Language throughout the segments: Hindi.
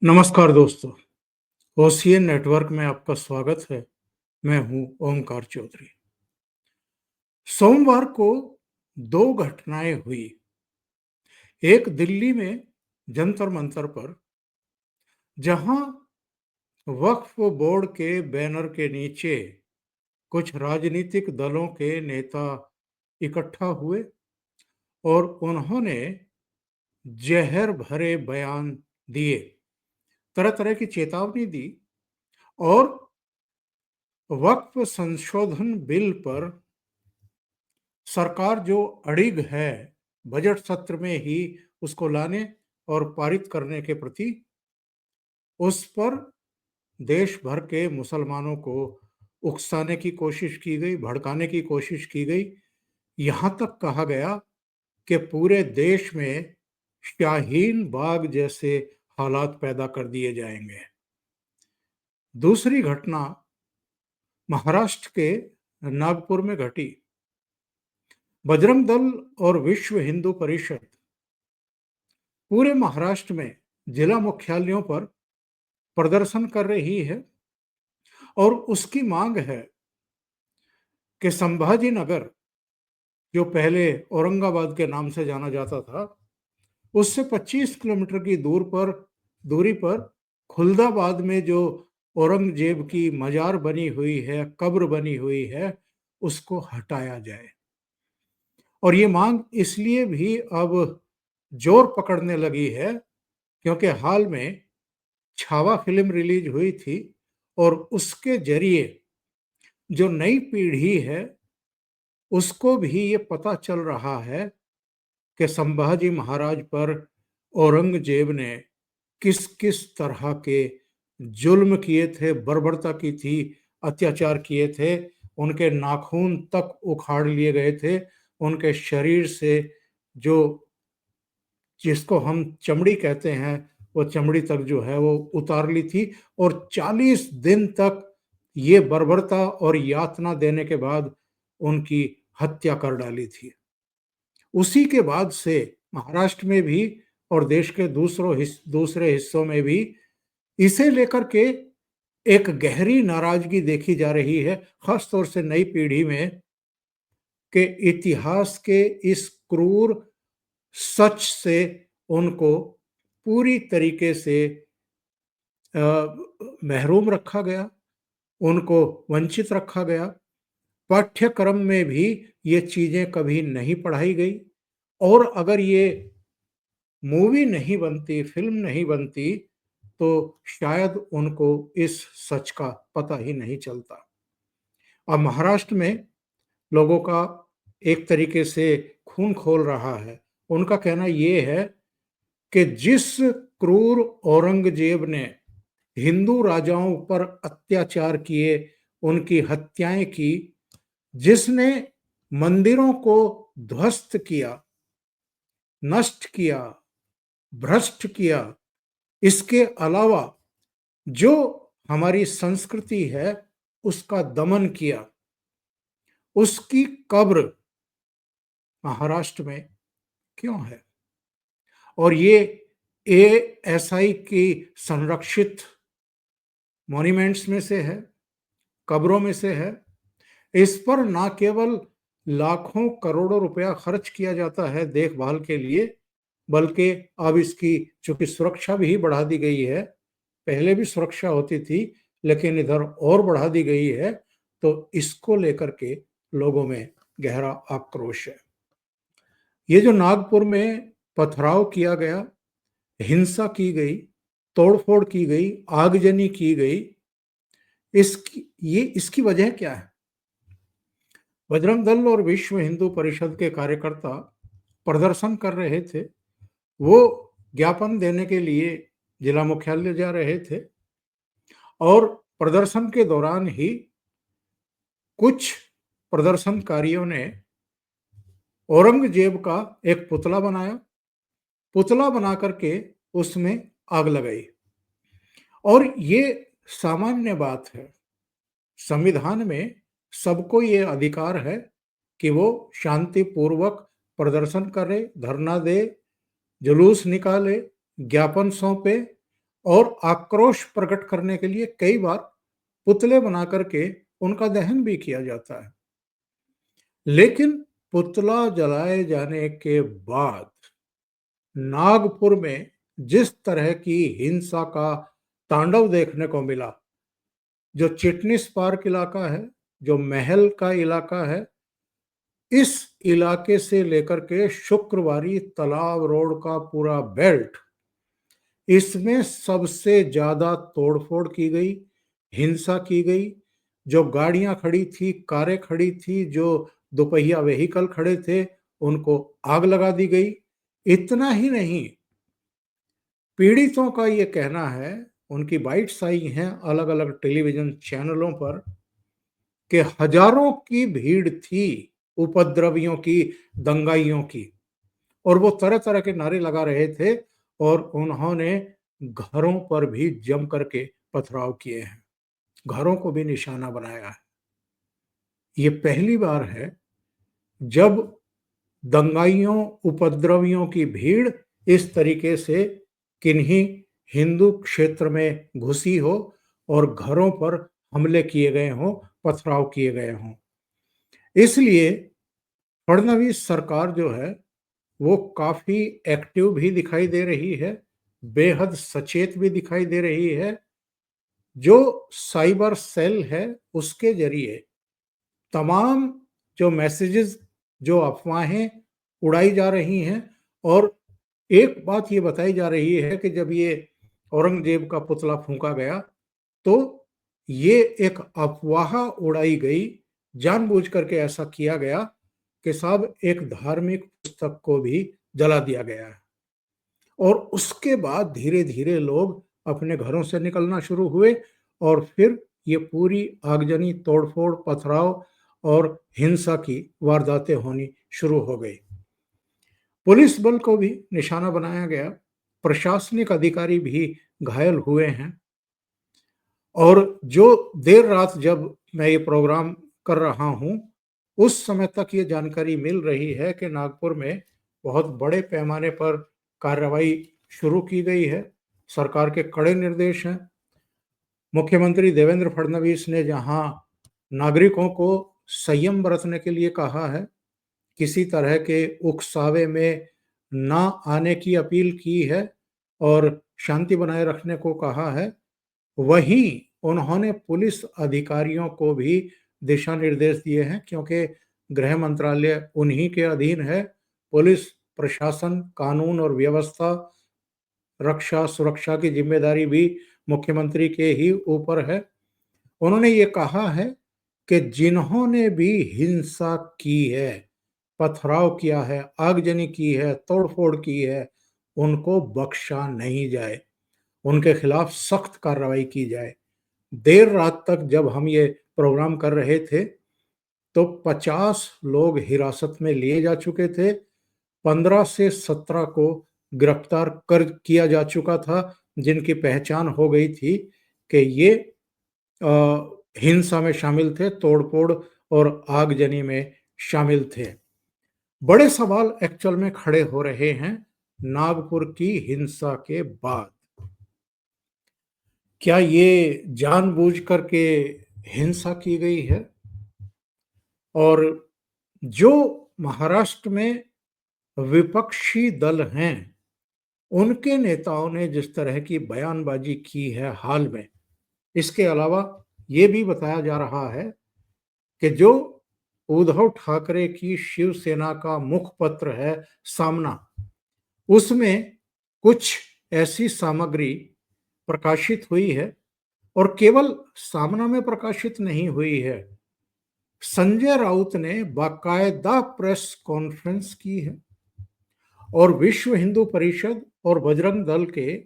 नमस्कार दोस्तों, ओशियन नेटवर्क में आपका स्वागत है। मैं हूं ओमकार चौधरी। सोमवार को दो घटनाएं हुई। एक दिल्ली में जंतर मंतर पर, जहां वक्फ बोर्ड के बैनर के नीचे कुछ राजनीतिक दलों के नेता इकट्ठा हुए और उन्होंने जहर भरे बयान दिए, तरह तरह की चेतावनी दी और वक्फ संशोधन बिल पर सरकार जो अड़िग है बजट सत्र में ही उसको लाने और पारित करने के प्रति, उस पर देश भर के मुसलमानों को उकसाने की कोशिश की गई, भड़काने की कोशिश की गई। यहाँ तक कहा गया कि पूरे देश में शाहीन बाग जैसे हालात पैदा कर दिए जाएंगे। दूसरी घटना महाराष्ट्र के नागपुर में घटी। बजरंग दल और विश्व हिंदू परिषद पूरे महाराष्ट्र में जिला मुख्यालयों पर प्रदर्शन कर रही है और उसकी मांग है कि संभाजी नगर, जो पहले औरंगाबाद के नाम से जाना जाता था, उससे 25 किलोमीटर की दूरी पर खुलदाबाद में जो औरंगजेब की मजार बनी हुई है, कब्र बनी हुई है, उसको हटाया जाए। और ये मांग इसलिए भी अब जोर पकड़ने लगी है क्योंकि हाल में छावा फिल्म रिलीज हुई थी और उसके जरिए जो नई पीढ़ी है उसको भी ये पता चल रहा है कि संभाजी महाराज पर औरंगजेब ने किस किस तरह के जुल्म किए थे, बर्बरता की थी, अत्याचार किए थे। उनके नाखून तक उखाड़ लिए गए थे, उनके शरीर से जो, जिसको हम चमड़ी कहते हैं, वो चमड़ी तक जो है वो उतार ली थी और 40 दिन तक ये बर्बरता और यातना देने के बाद उनकी हत्या कर डाली थी। उसी के बाद से महाराष्ट्र में भी और देश के दूसरे हिस्सों में भी इसे लेकर के एक गहरी नाराजगी देखी जा रही है, खासतौर से नई पीढ़ी में, कि इतिहास के इस क्रूर सच से उनको पूरी तरीके से महरूम रखा गया, उनको वंचित रखा गया। पाठ्यक्रम में भी ये चीजें कभी नहीं पढ़ाई गई और अगर ये मूवी नहीं बनती, फिल्म नहीं बनती, तो शायद उनको इस सच का पता ही नहीं चलता। अब महाराष्ट्र में लोगों का एक तरीके से खून खोल रहा है। उनका कहना ये है कि जिस क्रूर औरंगजेब ने हिंदू राजाओं पर अत्याचार किए, उनकी हत्याएं की, जिसने मंदिरों को ध्वस्त किया, नष्ट किया, भ्रष्ट किया, इसके अलावा जो हमारी संस्कृति है उसका दमन किया, उसकी कब्र महाराष्ट्र में क्यों है? और ये एएसआई की संरक्षित मॉन्यूमेंट्स में से है, कब्रों में से है। इस पर ना केवल लाखों करोड़ों रुपया खर्च किया जाता है देखभाल के लिए, बल्कि अब इसकी चूंकि सुरक्षा भी बढ़ा दी गई है, पहले भी सुरक्षा होती थी लेकिन इधर और बढ़ा दी गई है, तो इसको लेकर के लोगों में गहरा आक्रोश है। ये जो नागपुर में पथराव किया गया, हिंसा की गई, तोड़फोड़ की गई, आगजनी की गई, इसकी वजह क्या है? बजरंग दल और विश्व हिंदू परिषद के कार्यकर्ता प्रदर्शन कर रहे थे। वो ज्ञापन देने के लिए जिला मुख्यालय जा रहे थे और प्रदर्शन के दौरान ही कुछ प्रदर्शनकारियों ने औरंगजेब का एक पुतला बनाया, पुतला बना करके उसमें आग लगाई। और ये सामान्य बात है, संविधान में सबको ये अधिकार है कि वो शांतिपूर्वक प्रदर्शन करे, धरना दे, जुलूस निकाले, ज्ञापन सौंपे और आक्रोश प्रकट करने के लिए कई बार पुतले बना करके उनका दहन भी किया जाता है। लेकिन पुतला जलाए जाने के बाद नागपुर में जिस तरह की हिंसा का तांडव देखने को मिला, जो चिटनिस पार्क इलाका है, जो महल का इलाका है, इस इलाके से लेकर के शुक्रवारी तालाब रोड का पूरा बेल्ट, इसमें सबसे ज्यादा तोड़फोड़ की गई, हिंसा की गई। जो गाड़ियां खड़ी थी, कारें खड़ी थी, जो दोपहिया व्हीकल खड़े थे, उनको आग लगा दी गई। इतना ही नहीं, पीड़ितों का ये कहना है, उनकी बाइट्स आई हैं अलग अलग टेलीविजन चैनलों पर, कि हजारों की भीड़ थी उपद्रवियों की, दंगाइयों की, और वो तरह तरह के नारे लगा रहे थे और उन्होंने घरों पर भी जम करके पथराव किए हैं, घरों को भी निशाना बनाया है। ये पहली बार है जब दंगाइयों, उपद्रवियों की भीड़ इस तरीके से किन्हीं हिंदू क्षेत्र में घुसी हो और घरों पर हमले किए गए हों, पथराव किए गए हों। इसलिए फडणवीस सरकार जो है वो काफी एक्टिव भी दिखाई दे रही है, बेहद सचेत भी दिखाई दे रही है। जो साइबर सेल है उसके जरिए तमाम जो मैसेजेस, जो अफवाहें उड़ाई जा रही हैं, और एक बात ये बताई जा रही है कि जब ये औरंगजेब का पुतला फूंका गया तो ये एक अफवाह उड़ाई गई, जानबूझ करके ऐसा किया गया कि साहब एक धार्मिक पुस्तक को भी जला दिया गया है। और उसके बाद धीरे धीरे लोग अपने घरों से निकलना शुरू हुए और फिर ये पूरी आगजनी, तोड़फोड़, पथराव और हिंसा की वारदातें होनी शुरू हो गई। पुलिस बल को भी निशाना बनाया गया, प्रशासनिक अधिकारी भी घायल हुए हैं। और जो देर रात जब मैं ये प्रोग्राम कर रहा हूं, उस समय तक ये जानकारी मिल रही है कि नागपुर में बहुत बड़े पैमाने पर कार्रवाई शुरू की गई है। सरकार के कड़े निर्देश हैं। मुख्यमंत्री देवेंद्र फडणवीस ने जहां नागरिकों को संयम बरतने के लिए कहा है, किसी तरह के उकसावे में ना आने की अपील की है और शांति बनाए रखने को कहा है, वहीं उन्होंने पुलिस अधिकारियों को भी दिशा निर्देश दिए हैं, क्योंकि गृह मंत्रालय उन्हीं के अधीन है। पुलिस प्रशासन, कानून और व्यवस्था, रक्षा सुरक्षा की जिम्मेदारी भी मुख्यमंत्री के ही ऊपर है। उन्होंने ये कहा है कि जिन्होंने भी हिंसा की है, पथराव किया है, आगजनी की है, तोड़फोड़ की है, उनको बख्शा नहीं जाए, उनके खिलाफ सख्त कार्रवाई की जाए। देर रात तक जब हम ये प्रोग्राम कर रहे थे तो 50 लोग हिरासत में लिए जा चुके थे, 15 से 17 को गिरफ्तार कर किया जा चुका था, जिनकी पहचान हो गई थी कि ये हिंसा में शामिल थे, तोड़फोड़ और आगजनी में शामिल थे। बड़े सवाल एक्चुअल में खड़े हो रहे हैं नागपुर की हिंसा के बाद। क्या ये जानबूझ करके हिंसा की गई है? और जो महाराष्ट्र में विपक्षी दल हैं, उनके नेताओं ने जिस तरह की बयानबाजी की है हाल में, इसके अलावा ये भी बताया जा रहा है कि जो उद्धव ठाकरे की शिवसेना का मुखपत्र है सामना, उसमें कुछ ऐसी सामग्री प्रकाशित हुई है, और केवल सामना में प्रकाशित नहीं हुई है, संजय राउत ने बाकायदा प्रेस कॉन्फ्रेंस की है और विश्व हिंदू परिषद और बजरंग दल के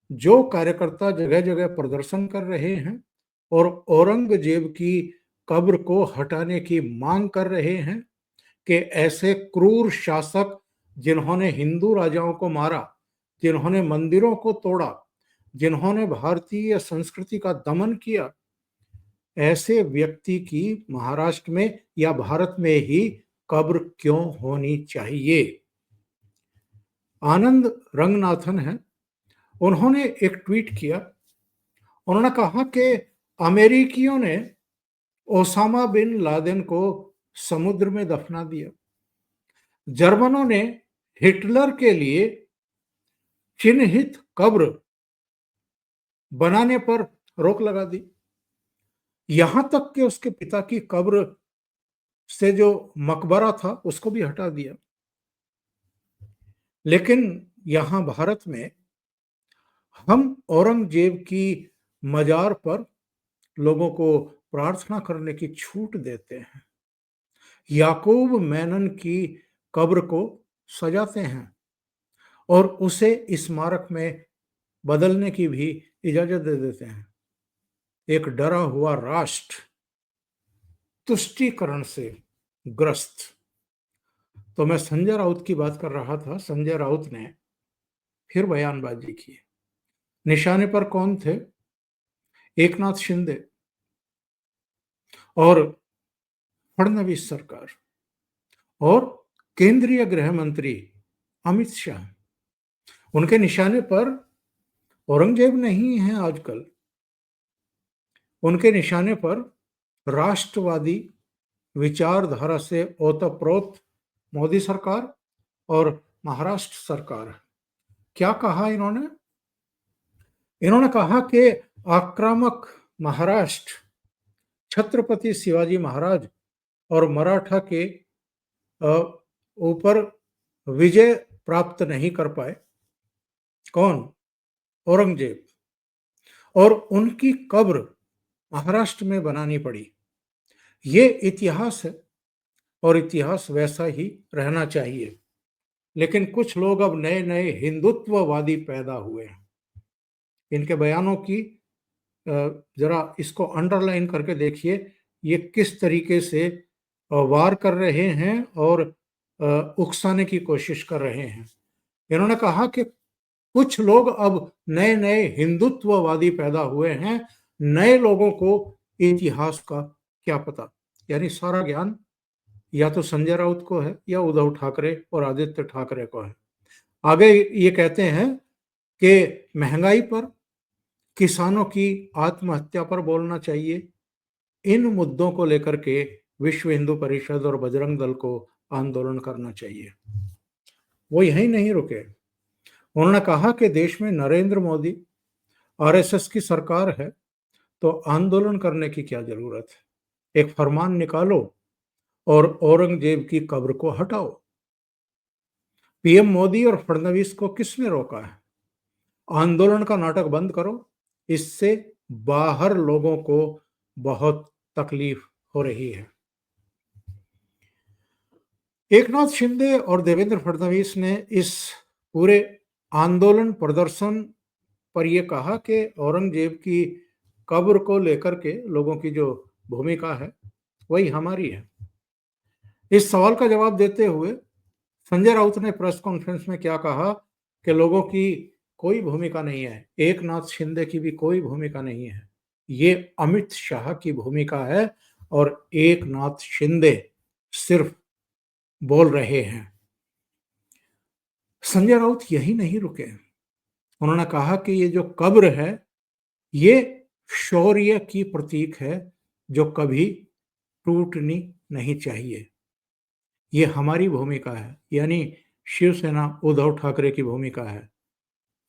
जो कार्यकर्ता जगह जगह प्रदर्शन कर रहे हैं और औरंगजेब की कब्र को हटाने की मांग कर रहे हैं, कि ऐसे क्रूर शासक जिन्होंने हिंदू राजाओं को मारा, जिन्होंने मंदिरों को तोड़ा, जिन्होंने भारतीय संस्कृति का दमन किया, ऐसे व्यक्ति की महाराष्ट्र में या भारत में ही कब्र क्यों होनी चाहिए? आनंद रंगनाथन है, उन्होंने एक ट्वीट किया। उन्होंने कहा कि अमेरिकियों ने ओसामा बिन लादेन को समुद्र में दफना दिया। जर्मनों ने हिटलर के लिए चिन्हित कब्र बनाने पर रोक लगा दी। यहां तक कि उसके पिता की कब्र से जो मकबरा था उसको भी हटा दिया। लेकिन यहां भारत में हम औरंगजेब की मजार पर लोगों को प्रार्थना करने की छूट देते हैं, याकूब मेनन की कब्र को सजाते हैं और उसे स्मारक में बदलने की भी इजाजत दे देते हैं। एक डरा हुआ राष्ट्र तुष्टीकरण से ग्रस्त। तो मैं संजय राउत की बात कर रहा था। संजय राउत ने फिर बयानबाजी की। निशाने पर कौन थे? एकनाथ शिंदे और फडणवीस सरकार और केंद्रीय गृह मंत्री अमित शाह। उनके निशाने पर औरंगजेब नहीं है आजकल। उनके निशाने पर राष्ट्रवादी विचारधारा से ओतप्रोत मोदी सरकार और महाराष्ट्र सरकार। क्या कहा इन्होंने? इन्होंने कहा कि आक्रामक महाराष्ट्र छत्रपति शिवाजी महाराज और मराठा के ऊपर विजय प्राप्त नहीं कर पाए। कौन? औरंगजेब। और उनकी कब्र महाराष्ट्र में बनानी पड़ी। ये इतिहास है और इतिहास वैसा ही रहना चाहिए। लेकिन कुछ लोग अब नए नए हिंदुत्ववादी पैदा हुए हैं। इनके बयानों की जरा इसको अंडरलाइन करके देखिए, ये किस तरीके से वार कर रहे हैं और उकसाने की कोशिश कर रहे हैं। इन्होंने कहा कि कुछ लोग अब नए नए हिंदुत्ववादी पैदा हुए हैं। नए लोगों को इतिहास का क्या पता। यानी सारा ज्ञान या तो संजय राउत को है या उद्धव ठाकरे और आदित्य ठाकरे को है। आगे ये कहते हैं कि महंगाई पर, किसानों की आत्महत्या पर बोलना चाहिए। इन मुद्दों को लेकर के विश्व हिंदू परिषद और बजरंग दल को आंदोलन करना चाहिए। वो यहीं नहीं रुके। उन्होंने कहा कि देश में नरेंद्र मोदी आरएसएस की सरकार है, तो आंदोलन करने की क्या जरूरत है। एक फरमान निकालो और औरंगजेब की कब्र को हटाओ। पीएम मोदी और फडणवीस को किसने रोका है? आंदोलन का नाटक बंद करो। इससे बाहर लोगों को बहुत तकलीफ हो रही है। एकनाथ शिंदे और देवेंद्र फडणवीस ने इस पूरे आंदोलन प्रदर्शन पर यह कहा कि औरंगजेब की कब्र को लेकर के लोगों की जो भूमिका है वही हमारी है। इस सवाल का जवाब देते हुए संजय राउत ने प्रेस कॉन्फ्रेंस में क्या कहा कि लोगों की कोई भूमिका नहीं है, एकनाथ शिंदे की भी कोई भूमिका नहीं है, ये अमित शाह की भूमिका है और एकनाथ शिंदे सिर्फ बोल रहे हैं। संजय राउत यही नहीं रुके। उन्होंने कहा कि ये जो कब्र है ये शौर्य की प्रतीक है जो कभी टूटनी नहीं चाहिए। ये हमारी भूमिका है, यानी शिवसेना उद्धव ठाकरे की भूमिका है।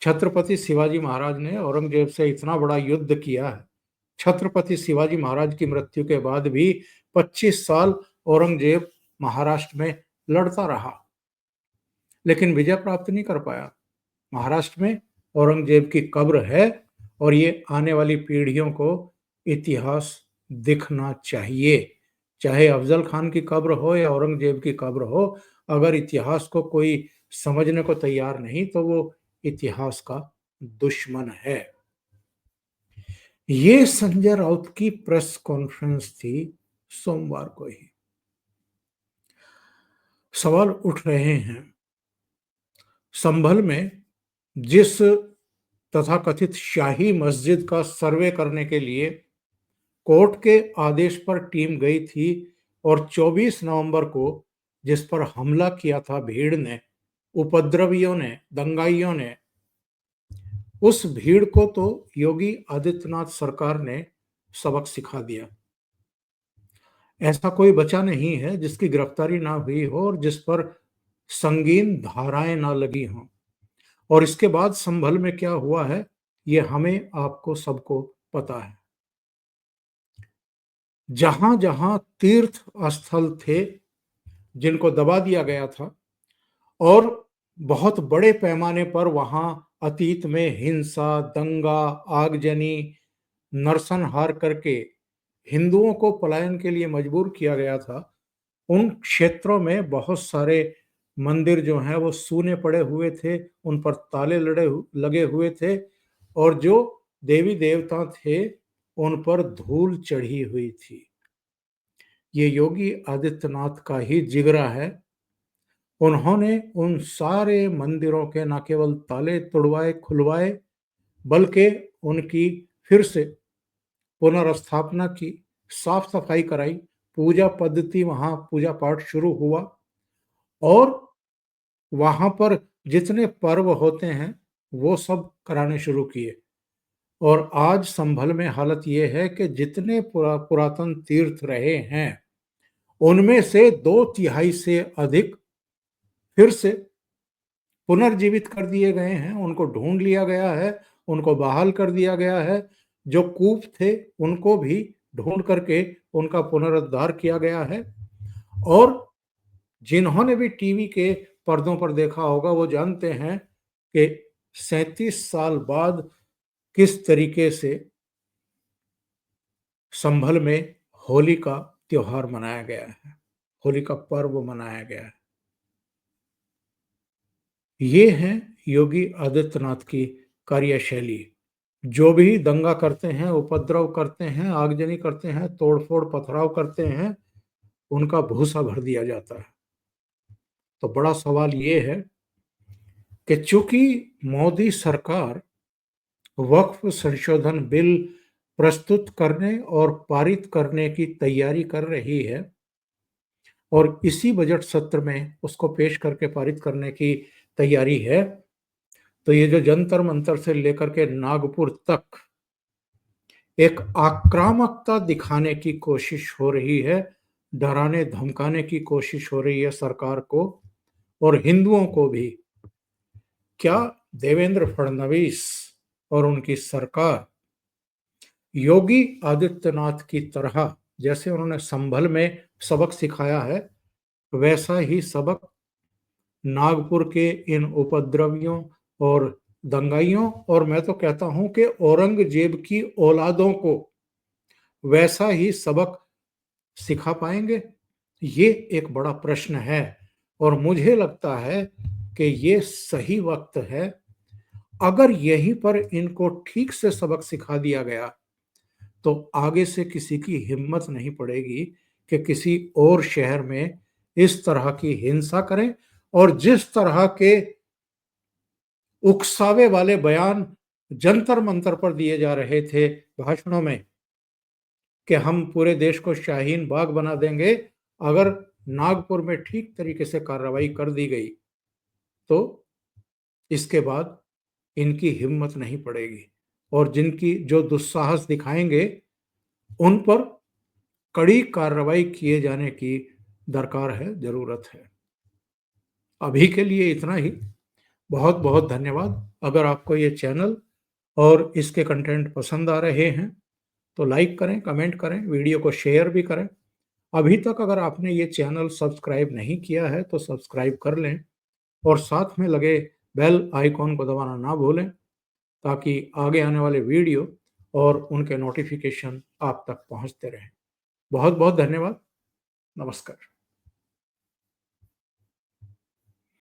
छत्रपति शिवाजी महाराज ने औरंगजेब से इतना बड़ा युद्ध किया है। छत्रपति शिवाजी महाराज की मृत्यु के बाद भी 25 साल औरंगजेब महाराष्ट्र में लड़ता रहा, लेकिन विजय प्राप्त नहीं कर पाया। महाराष्ट्र में औरंगजेब की कब्र है और ये आने वाली पीढ़ियों को इतिहास दिखना चाहिए। चाहे अफजल खान की कब्र हो या औरंगजेब की कब्र हो, अगर इतिहास को कोई समझने को तैयार नहीं तो वो इतिहास का दुश्मन है। ये संजय राउत की प्रेस कॉन्फ्रेंस थी सोमवार को ही। सवाल उठ रहे हैं, संभल में जिस तथाकथित शाही मस्जिद का सर्वे करने के लिए कोर्ट के आदेश पर टीम गई थी और 24 नवंबर को जिस पर हमला किया था भीड़ ने, उपद्रवियों ने, दंगाइयों ने, उस भीड़ को तो योगी आदित्यनाथ सरकार ने सबक सिखा दिया। ऐसा कोई बचा नहीं है जिसकी गिरफ्तारी ना हुई हो और जिस पर संगीन धाराएं ना लगी हों। और इसके बाद संभल में क्या हुआ है, ये हमें आपको सबको पता है। जहां जहां तीर्थ स्थल थे जिनको दबा दिया गया था, और बहुत बड़े पैमाने पर वहां अतीत में हिंसा, दंगा, आगजनी, नरसंहार करके हिंदुओं को पलायन के लिए मजबूर किया गया था, उन क्षेत्रों में बहुत सारे मंदिर जो हैं वो सूने पड़े हुए थे, उन पर ताले लगे हुए थे, और जो देवी देवता थे उन पर धूल चढ़ी हुई थी। ये योगी आदित्यनाथ का ही जिगरा है। उन्होंने उन सारे मंदिरों के न केवल ताले तुड़वाए खुलवाए, बल्कि उनकी फिर से पुनर्स्थापना की, साफ सफाई कराई, पूजा पद्धति वहां पूजा पाठ शुरू हुआ, और वहां पर जितने पर्व होते हैं वो सब कराने शुरू किए। और आज संभल में हालत ये है कि जितने पुरातन तीर्थ रहे हैं उनमें से 2/3 से अधिक फिर से पुनर्जीवित कर दिए गए हैं, उनको ढूंढ लिया गया है, उनको बहाल कर दिया गया है। जो कूप थे उनको भी ढूंढ करके उनका पुनरुद्धार किया गया है। और जिन्होंने भी टीवी के पर्दों पर देखा होगा वो जानते हैं कि 37 साल बाद किस तरीके से संभल में होली का त्योहार मनाया गया है, होली का पर्व मनाया गया है। ये है योगी आदित्यनाथ की कार्यशैली। जो भी दंगा करते हैं, उपद्रव करते हैं, आगजनी करते हैं, तोड़फोड़ पथराव करते हैं, उनका भूसा भर दिया जाता है। तो बड़ा सवाल ये है कि चूंकि मोदी सरकार वक्फ संशोधन बिल प्रस्तुत करने और पारित करने की तैयारी कर रही है, और इसी बजट सत्र में उसको पेश करके पारित करने की तैयारी है, तो ये जो जंतर मंतर से लेकर के नागपुर तक एक आक्रामकता दिखाने की कोशिश हो रही है, डराने धमकाने की कोशिश हो रही है सरकार को और हिंदुओं को भी। क्या देवेंद्र फडणवीस और उनकी सरकार योगी आदित्यनाथ की तरह, जैसे उन्होंने संभल में सबक सिखाया है, वैसा ही सबक नागपुर के इन उपद्रवियों और दंगाइयों, और मैं तो कहता हूं कि औरंगजेब की औलादों को वैसा ही सबक सिखा पाएंगे? ये एक बड़ा प्रश्न है। और मुझे लगता है कि ये सही वक्त है। अगर यहीं पर इनको ठीक से सबक सिखा दिया गया तो आगे से किसी की हिम्मत नहीं पड़ेगी कि किसी और शहर में इस तरह की हिंसा करें। और जिस तरह के उकसावे वाले बयान जंतर मंतर पर दिए जा रहे थे भाषणों में कि हम पूरे देश को शाहीन बाग बना देंगे, अगर नागपुर में ठीक तरीके से कार्रवाई कर दी गई तो इसके बाद इनकी हिम्मत नहीं पड़ेगी, और जिनकी जो दुस्साहस दिखाएंगे उन पर कड़ी कार्रवाई किए जाने की दरकार है, जरूरत है। अभी के लिए इतना ही। बहुत बहुत धन्यवाद। अगर आपको ये चैनल और इसके कंटेंट पसंद आ रहे हैं तो लाइक करें, कमेंट करें, वीडियो को शेयर भी करें। अभी तक अगर आपने ये चैनल सब्सक्राइब नहीं किया है तो सब्सक्राइब कर लें, और साथ में लगे बेल आइकॉन को दबाना ना भूलें, ताकि आगे आने वाले वीडियो और उनके नोटिफिकेशन आप तक पहुंचते रहें। बहुत बहुत धन्यवाद। नमस्कार।